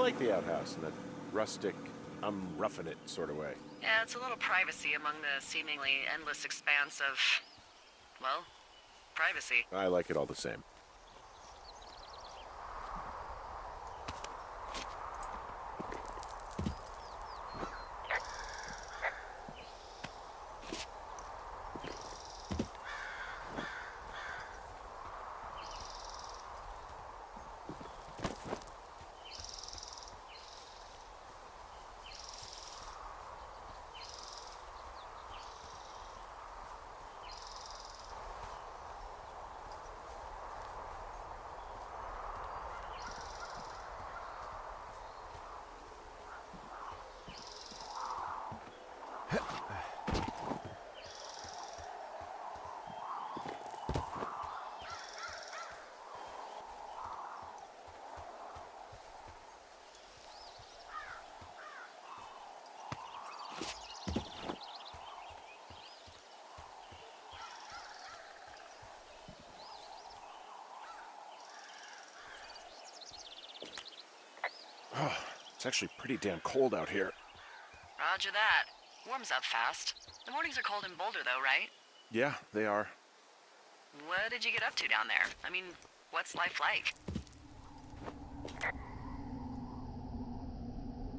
like the outhouse in that rustic, I'm roughing it sort of way. Yeah, it's a little privacy among the seemingly endless expanse of, well, privacy. I like it all the same. It's actually pretty damn cold out here. Roger that. Warms up fast. The mornings are cold in Boulder, though, right? Yeah, they are. What did you get up to down there? I mean, what's life like?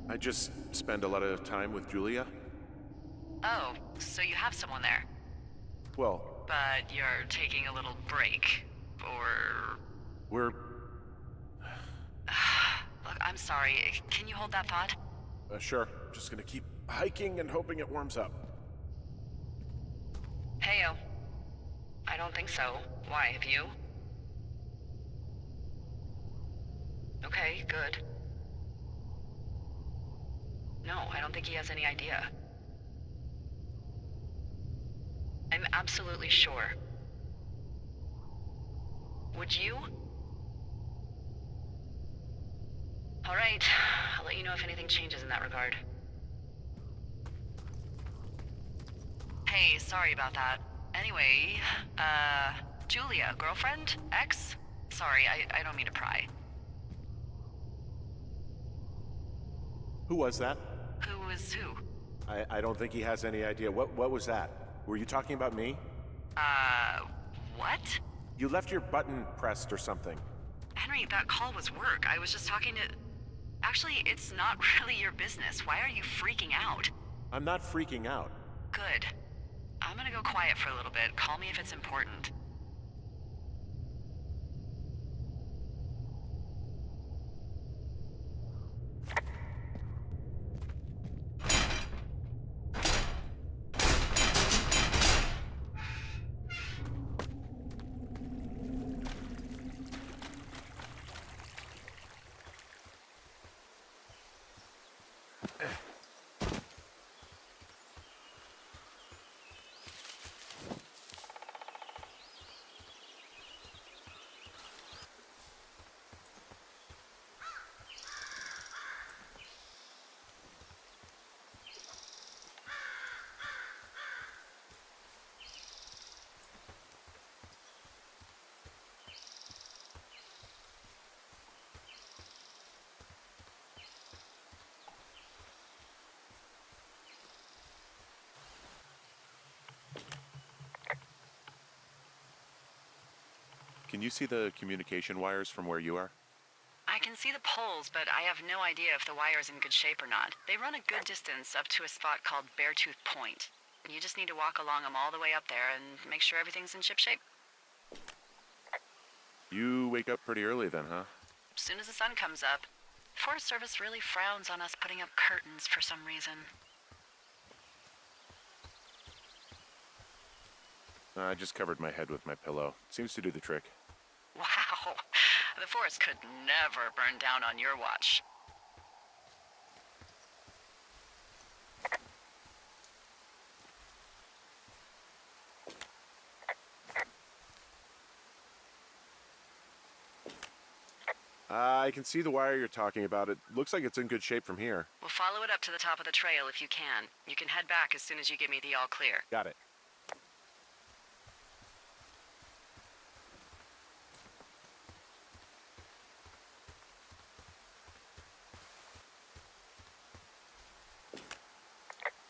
I just spend a lot of time with Julia. Oh, so you have someone there. Well, But you're taking a little break. Or... we're... Look, I'm sorry. Can you hold that thought? sure. Just gonna keep hiking and hoping it warms up. Heyo. I don't think so. Why, have you? Okay, good. No, I don't think he has any idea. I'm absolutely sure. Would you? All right, I'll let you know if anything changes in that regard. Hey, sorry about that. Anyway, Julia, girlfriend? Ex? Sorry, I don't mean to pry. Who was that? Who is who? I don't think he has any idea. What was that? Were you talking about me? What? You left your button pressed or something. Henry, that call was work. I was just talking to... Actually, it's not really your business. Why are you freaking out? I'm not freaking out. Good. I'm gonna go quiet for a little bit. Call me if it's important. Can you see the communication wires from where you are? I can see the poles, but I have no idea if the wire's in good shape or not. They run a good distance up to a spot called Beartooth Point. You just need to walk along them all the way up there and make sure everything's in ship shape. You wake up pretty early then, huh? As soon as the sun comes up. Forest Service really frowns on us putting up curtains for some reason. I just covered my head with my pillow. Seems to do the trick. Wow. The forest could never burn down on your watch. I can see the wire you're talking about. It looks like it's in good shape from here. We'll follow it up to the top of the trail if you can. You can head back as soon as you give me the all clear. Got it.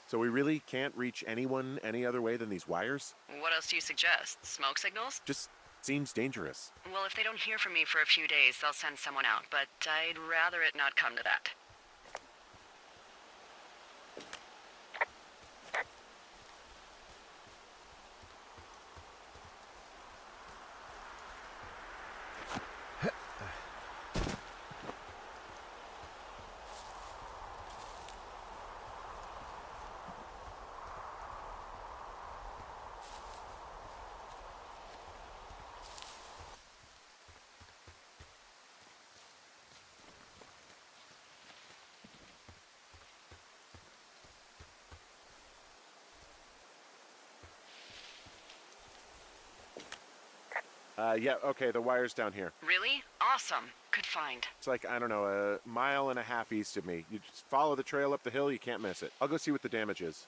So we really can't reach anyone any other way than these wires? What else do you suggest? Smoke signals? Just seems dangerous. Well, if they don't hear from me for a few days, they'll send someone out, but I'd rather it not come to that. Yeah, okay, the wire's down here. Really? Awesome. Good find. It's like, I don't know, a mile and a half east of me. You just follow the trail up the hill, you can't miss it. I'll go see what the damage is.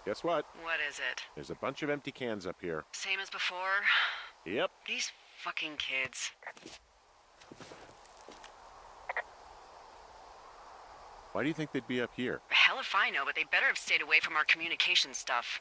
Guess what? What is it? There's a bunch of empty cans up here. Same as before? Yep. These fucking kids. Why do you think they'd be up here? Hell if I know, but they better have stayed away from our communication stuff.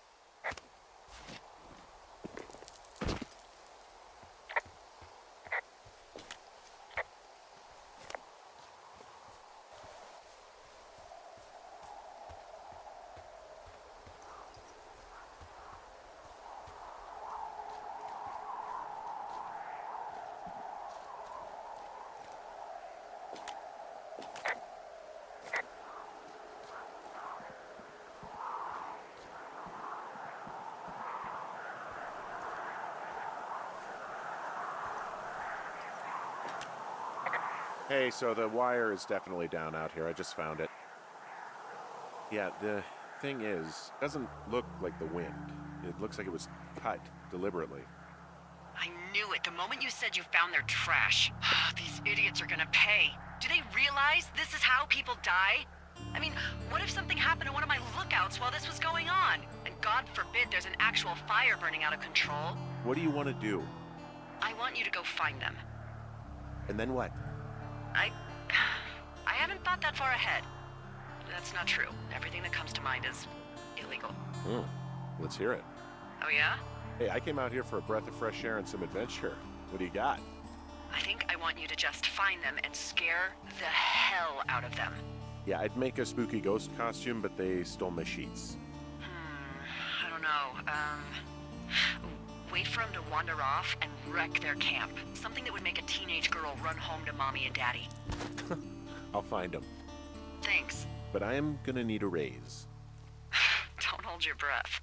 Hey, so the wire is definitely down out here. I just found it. Yeah, the thing is, it doesn't look like the wind. It looks like it was cut deliberately. I knew it the moment you said you found their trash. These idiots are gonna pay. Do they realize this is how people die? I mean, what if something happened to one of my lookouts while this was going on? And God forbid there's an actual fire burning out of control. What do you want to do? I want you to go find them. And then what? I haven't thought that far ahead. That's not true. Everything that comes to mind is illegal. Let's hear it. Oh yeah? Hey, I came out here for a breath of fresh air and some adventure. What do you got? I think I want you to just find them and scare the hell out of them. Yeah, I'd make a spooky ghost costume, but they stole my sheets. I don't know. Wait for them to wander off and wreck their camp. Something that would make a teenage girl run home to mommy and daddy. I'll find them. Thanks. But I am gonna need a raise. Don't hold your breath.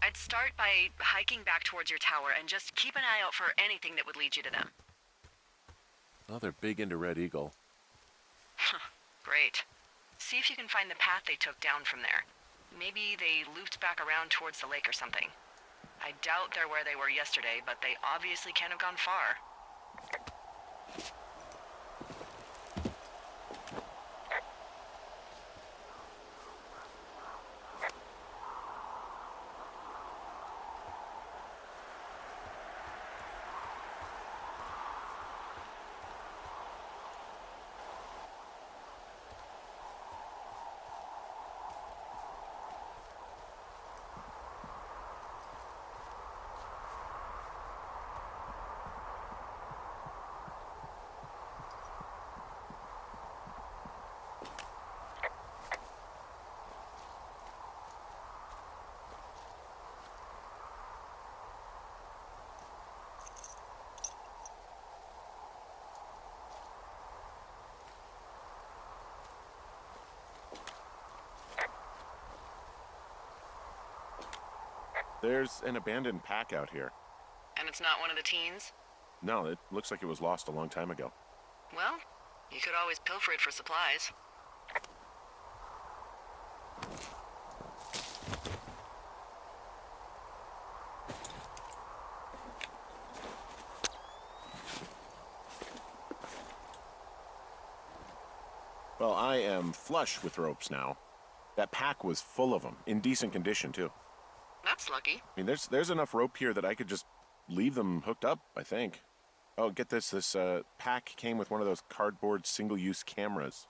I'd start by hiking back towards your tower and just keep an eye out for anything that would lead you to them. Oh, they're big into Red Eagle. Great. See if you can find the path they took down from there. Maybe they looped back around towards the lake or something. I doubt they're where they were yesterday, but they obviously can't have gone far. There's an abandoned pack out here. And it's not one of the teens? No, it looks like it was lost a long time ago. Well, you could always pilfer it for supplies. Well, I am flush with ropes now. That pack was full of them, in decent condition, too. That's lucky. I mean, there's enough rope here that I could just leave them hooked up, I think. Oh, get this. This pack came with one of those cardboard single-use cameras.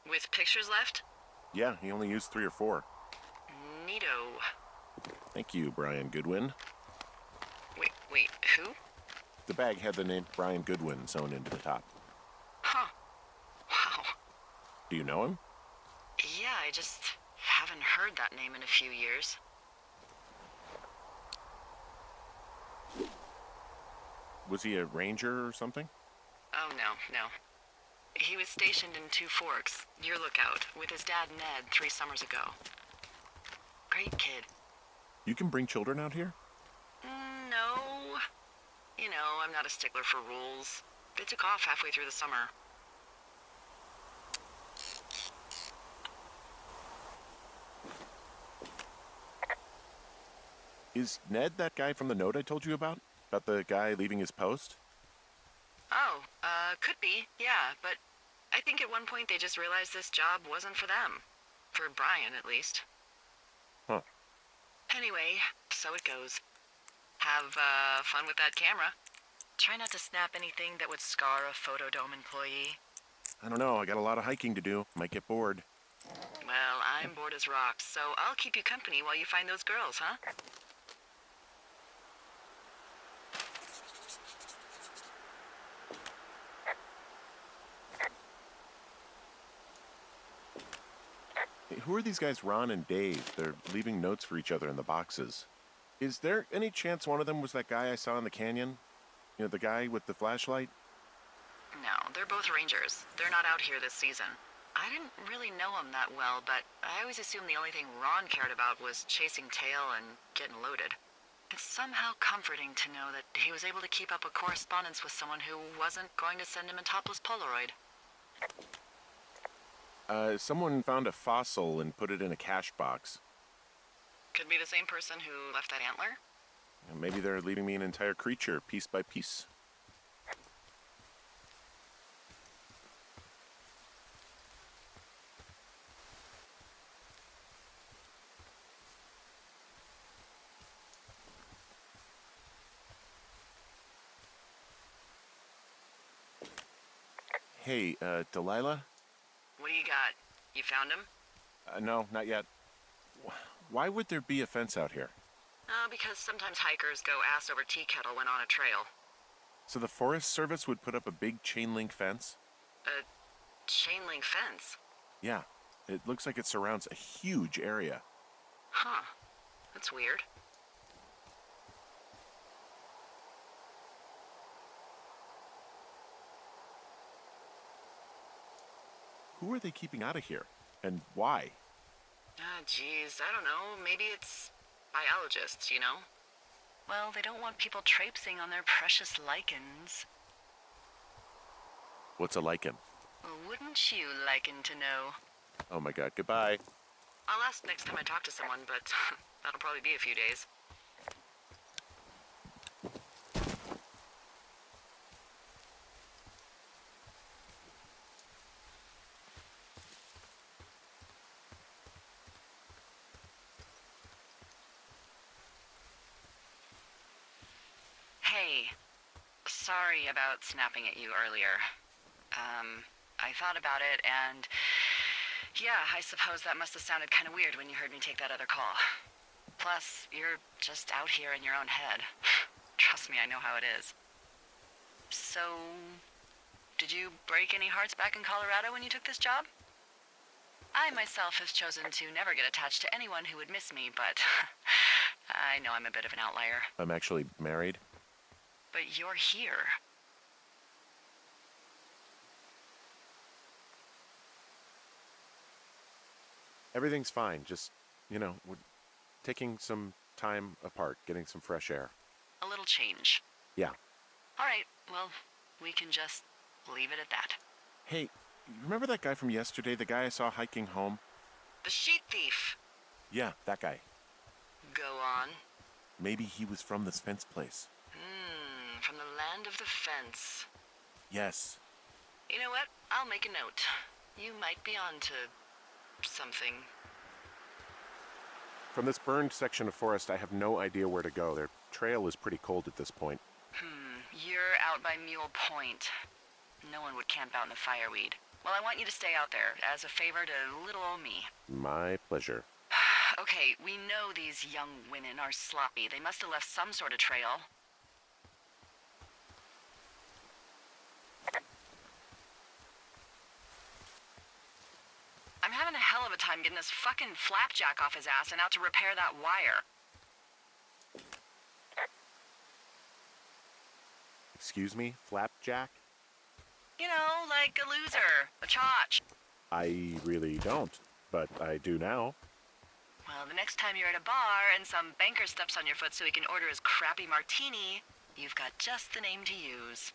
With pictures left? Yeah, he only used 3 or 4. Neato. Thank you, Brian Goodwin. Wait, who? The bag had the name Brian Goodwin sewn into the top. Huh. Wow. Do you know him? Yeah, I just haven't heard that name in a few years. Was he a ranger or something? Oh, no. He was stationed in Two Forks, your lookout, with his dad Ned 3 summers ago. Great kid. You can bring children out here? No. You know, I'm not a stickler for rules. They took off halfway through the summer. Is Ned that guy from the note I told you about? About the guy leaving his post? Oh, could be, yeah, but I think at one point they just realized this job wasn't for them. For Brian, at least. Huh. Anyway, so it goes. Have, fun with that camera. Try not to snap anything that would scar a Photodome employee. I don't know. I got a lot of hiking to do. Might get bored. Well, I'm bored as rocks, so I'll keep you company while you find those girls, huh? Hey, who are these guys, Ron and Dave? They're leaving notes for each other in the boxes. Is there any chance one of them was that guy I saw in the canyon? You know, the guy with the flashlight? No, they're both rangers. They're not out here this season. I didn't really know him that well, but I always assumed the only thing Ron cared about was chasing tail and getting loaded. It's somehow comforting to know that he was able to keep up a correspondence with someone who wasn't going to send him a topless Polaroid. Someone found a fossil and put it in a cache box. Could be the same person who left that antler? Maybe they're leaving me an entire creature, piece by piece. Hey, Delilah? What do you got? You found him? No, not yet. Why would there be a fence out here? Because sometimes hikers go ass over tea kettle when on a trail. So the Forest Service would put up a big chain link fence? A chain link fence? Yeah, it looks like it surrounds a huge area. Huh. That's weird. Who are they keeping out of here? And why? Geez, I don't know. Maybe it's biologists, you know? Well, they don't want people traipsing on their precious lichens. What's a lichen? Wouldn't you liken to know? Oh my god, goodbye. I'll ask next time I talk to someone, but that'll probably be a few days. sorry about snapping at you earlier. I thought about it, and yeah, I suppose that must have sounded kind of weird when you heard me take that other call. Plus, you're just out here in your own head. Trust me, I know how it is. So, did you break any hearts back in Colorado when you took this job? I myself have chosen to never get attached to anyone who would miss me, but I know I'm a bit of an outlier. I'm actually married. But you're here. Everything's fine. Just, we're taking some time apart, getting some fresh air. A little change. Yeah. All right, well, we can just leave it at that. Hey, remember that guy from yesterday, the guy I saw hiking home? The sheet thief. Yeah, that guy. Go on. Maybe he was from this fence place. From the land of the fence. Yes. You know what? I'll make a note. You might be onto something. From this burned section of forest, I have no idea where to go. Their trail is pretty cold at this point. You're out by Mule Point. No one would camp out in the fireweed. Well, I want you to stay out there as a favor to little old me. My pleasure. Okay, we know these young women are sloppy. They must have left some sort of trail. I'm having a hell of a time getting this fucking flapjack off his ass and out to repair that wire. Excuse me, Flapjack? You know, like a loser, a chotch. I really don't, but I do now. Well, the next time you're at a bar and some banker steps on your foot so he can order his crappy martini, you've got just the name to use.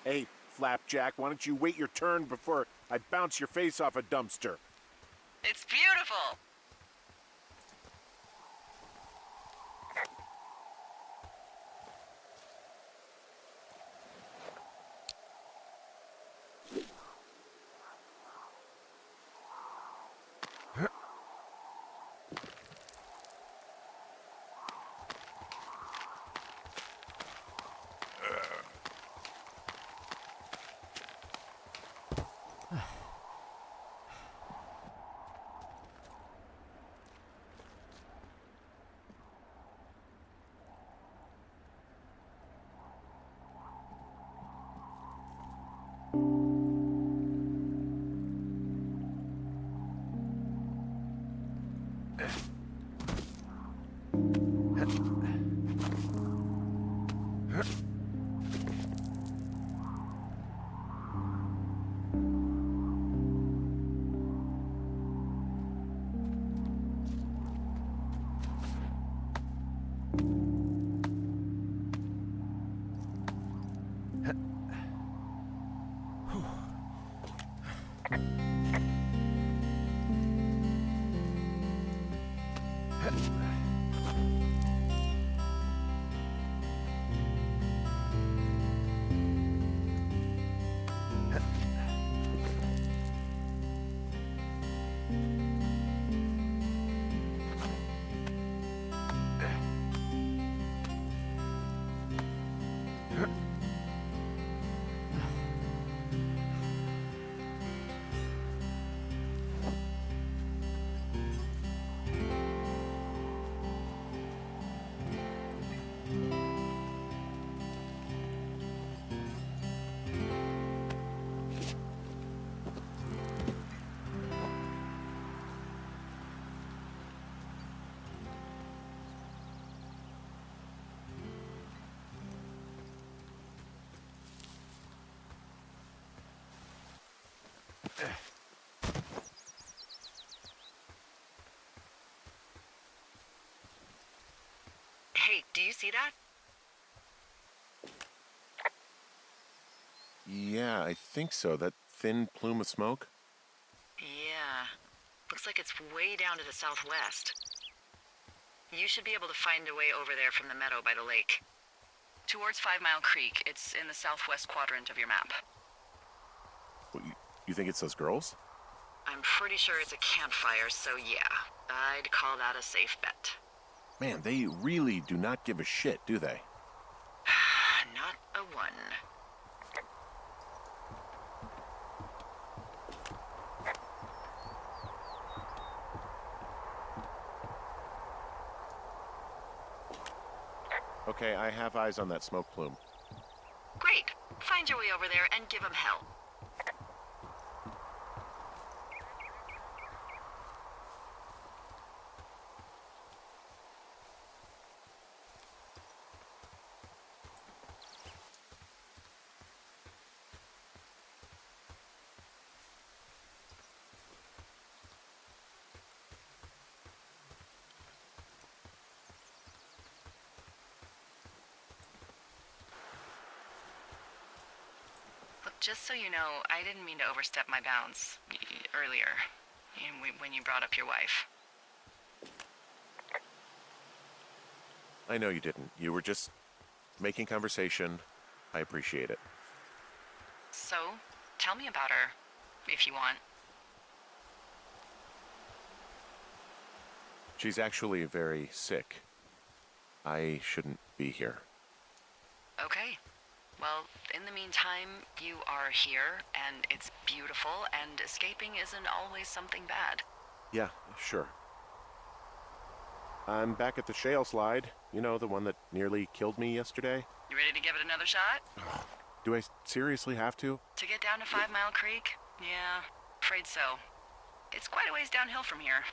Hey, Flapjack, why don't you wait your turn before I bounce your face off a dumpster? It's beautiful! Hey, do you see that? Yeah, I think so. That thin plume of smoke? Yeah. Looks like it's way down to the southwest. You should be able to find a way over there from the meadow by the lake. Towards 5 Mile Creek. It's in the southwest quadrant of your map. You think it's those girls? I'm pretty sure it's a campfire, so yeah. I'd call that a safe bet. Man, they really do not give a shit, do they? a 1. Okay, I have eyes on that smoke plume. Great. Find your way over there and give 'em hell. Look, just so you know, I didn't mean to overstep my bounds earlier when you brought up your wife. I know you didn't. You were just making conversation. I appreciate it. So, tell me about her, if you want. She's actually very sick. I shouldn't be here. Okay. Well, in the meantime, you are here, and it's beautiful, and escaping isn't always something bad. Yeah, sure. I'm back at the shale slide. You know, the one that nearly killed me yesterday. You ready to give it another shot? Do I seriously have to? To get down to 5 Mile Creek? Yeah, afraid so. It's quite a ways downhill from here.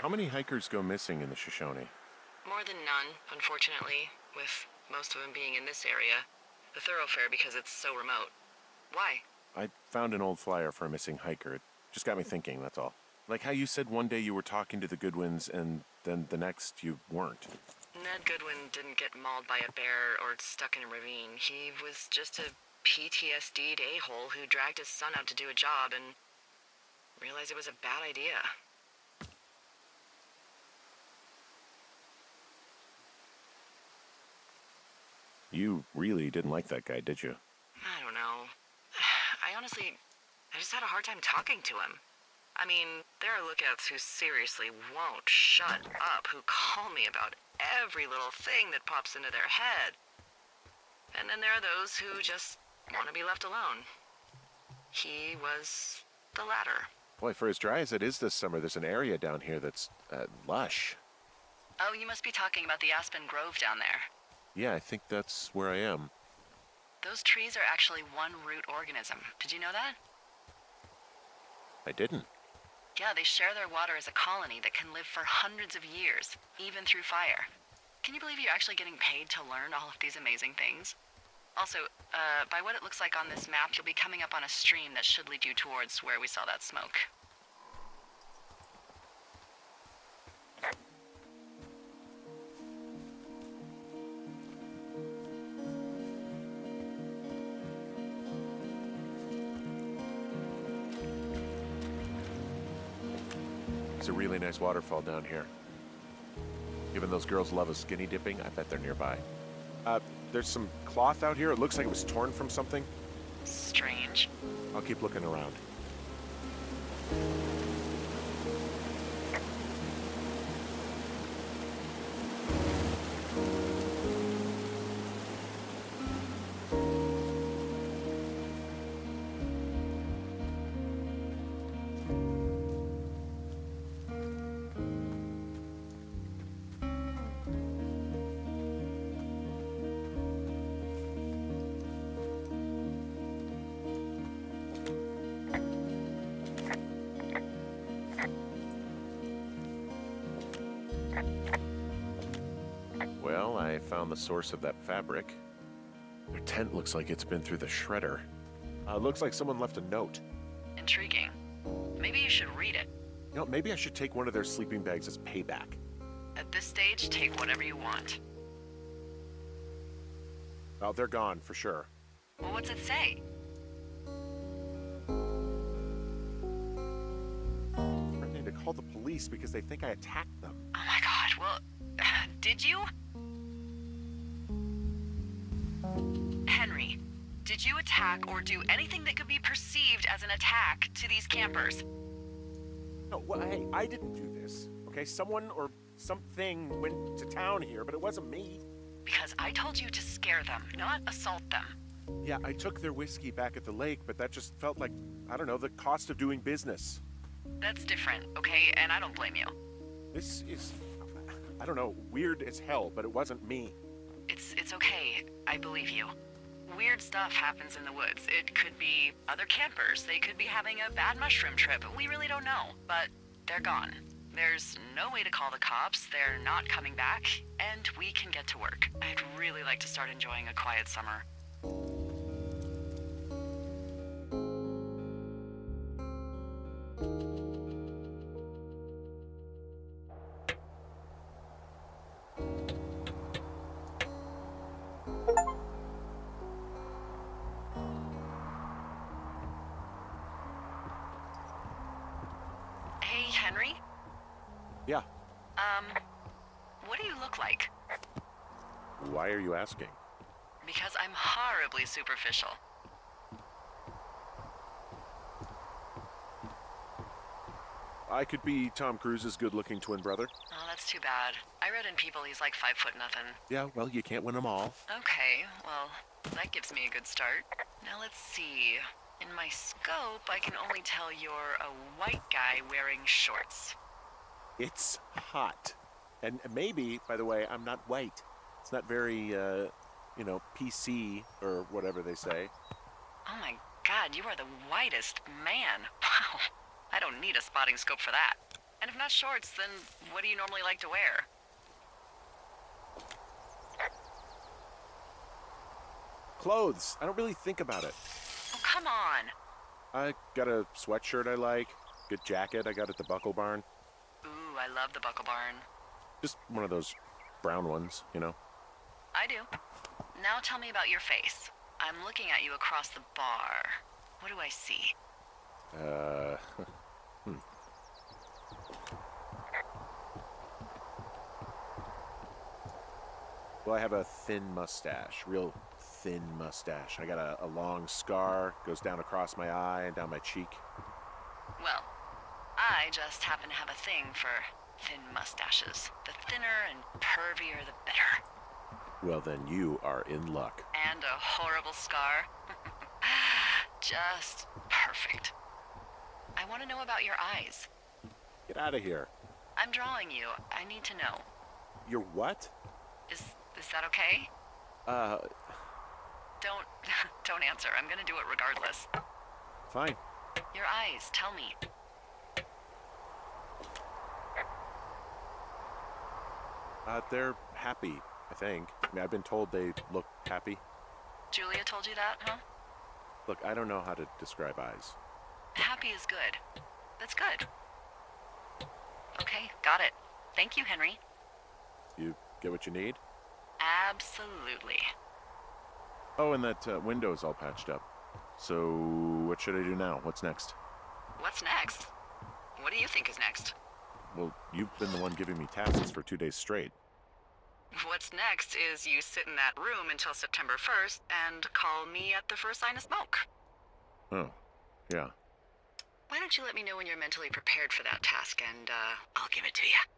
How many hikers go missing in the Shoshone? More than none, unfortunately, with most of them being in this area. The thoroughfare because it's so remote. Why? I found an old flyer for a missing hiker. It just got me thinking, that's all. Like how you said one day you were talking to the Goodwins and then the next you weren't. Ned Goodwin didn't get mauled by a bear or stuck in a ravine. He was just a PTSD'd a-hole who dragged his son out to do a job and realized it was a bad idea. You really didn't like that guy, did you? I don't know. I just had a hard time talking to him. I mean, there are lookouts who seriously won't shut up, who call me about every little thing that pops into their head. And then there are those who just want to be left alone. He was the latter. Boy, for as dry as it is this summer, there's an area down here that's lush. Oh, you must be talking about the Aspen Grove down there. Yeah, I think that's where I am. Those trees are actually one root organism. Did you know that? I didn't. Yeah, they share their water as a colony that can live for hundreds of years, even through fire. Can you believe you're actually getting paid to learn all of these amazing things? Also, by what it looks like on this map, you'll be coming up on a stream that should lead you towards where we saw that smoke. It's a really nice waterfall down here. Given those girls love a skinny dipping, I bet they're nearby. There's some cloth out here. It looks like it was torn from something. Strange. I'll keep looking around. found the source of that fabric. Their tent looks like it's been through the shredder. Looks like someone left a note. Intriguing. Maybe you should read it. You know, maybe I should take one of their sleeping bags as payback. At this stage, take whatever you want. Oh, they're gone, for sure. Well, what's it say? Threatening to call the police because they think I attacked them. Oh my god, well, did you? Henry, did you attack or do anything that could be perceived as an attack to these campers? No, well, hey, I didn't do this. Okay, someone or something went to town here, but it wasn't me. Because I told you to scare them, not assault them. Yeah, I took their whiskey back at the lake, but that just felt like, I don't know, the cost of doing business. That's different, okay? And I don't blame you. This is, I don't know, weird as hell, but it wasn't me. It's okay. I believe you. Weird stuff happens in the woods. It could be other campers. They could be having a bad mushroom trip. We really don't know, but they're gone. There's no way to call the cops. They're not coming back, and we can get to work. I'd really like to start enjoying a quiet summer. Hey, Henry? Yeah. What do you look like? Why are you asking? Because I'm horribly superficial. I could be Tom Cruise's good-looking twin brother. Oh, that's too bad. I read in People he's like 5 foot nothing. Yeah, well, you can't win them all. Okay, well, that gives me a good start. Now let's see. In my scope, I can only tell you're a white guy wearing shorts. It's hot. And maybe, by the way, I'm not white. It's not very, PC or whatever they say. Oh my god, you are the whitest man. Wow. I don't need a spotting scope for that. And if not shorts, then what do you normally like to wear? Clothes. I don't really think about it. Oh, come on. I got a sweatshirt I like. Good jacket I got at the Buckle Barn. Ooh, I love the Buckle Barn. Just one of those brown ones, you know? I do. Now tell me about your face. I'm looking at you across the bar. What do I see? Well, I have a thin mustache, real thin mustache. I got a long scar, goes down across my eye and down my cheek. Well, I just happen to have a thing for thin mustaches. The thinner and pervier, the better. Well, then you are in luck. And a horrible scar. Just perfect. I want to know about your eyes. Get out of here. I'm drawing you. I need to know. You're what? Is that okay? Don't don't answer. I'm gonna do it regardless. Fine. Your eyes, tell me. They're happy, I think. I mean, I've been told they look happy. Julia told you that, huh? Look, I don't know how to describe eyes. Happy is good. That's good. Okay, got it. Thank you, Henry. You get what you need? Absolutely. Oh, and that window's all patched up. So, what should I do now? What's next? What's next? What do you think is next? Well, you've been the one giving me tasks for 2 days straight. What's next is you sit in that room until September 1st and call me at the first sign of smoke. Oh, yeah. Why don't you let me know when you're mentally prepared for that task and I'll give it to you.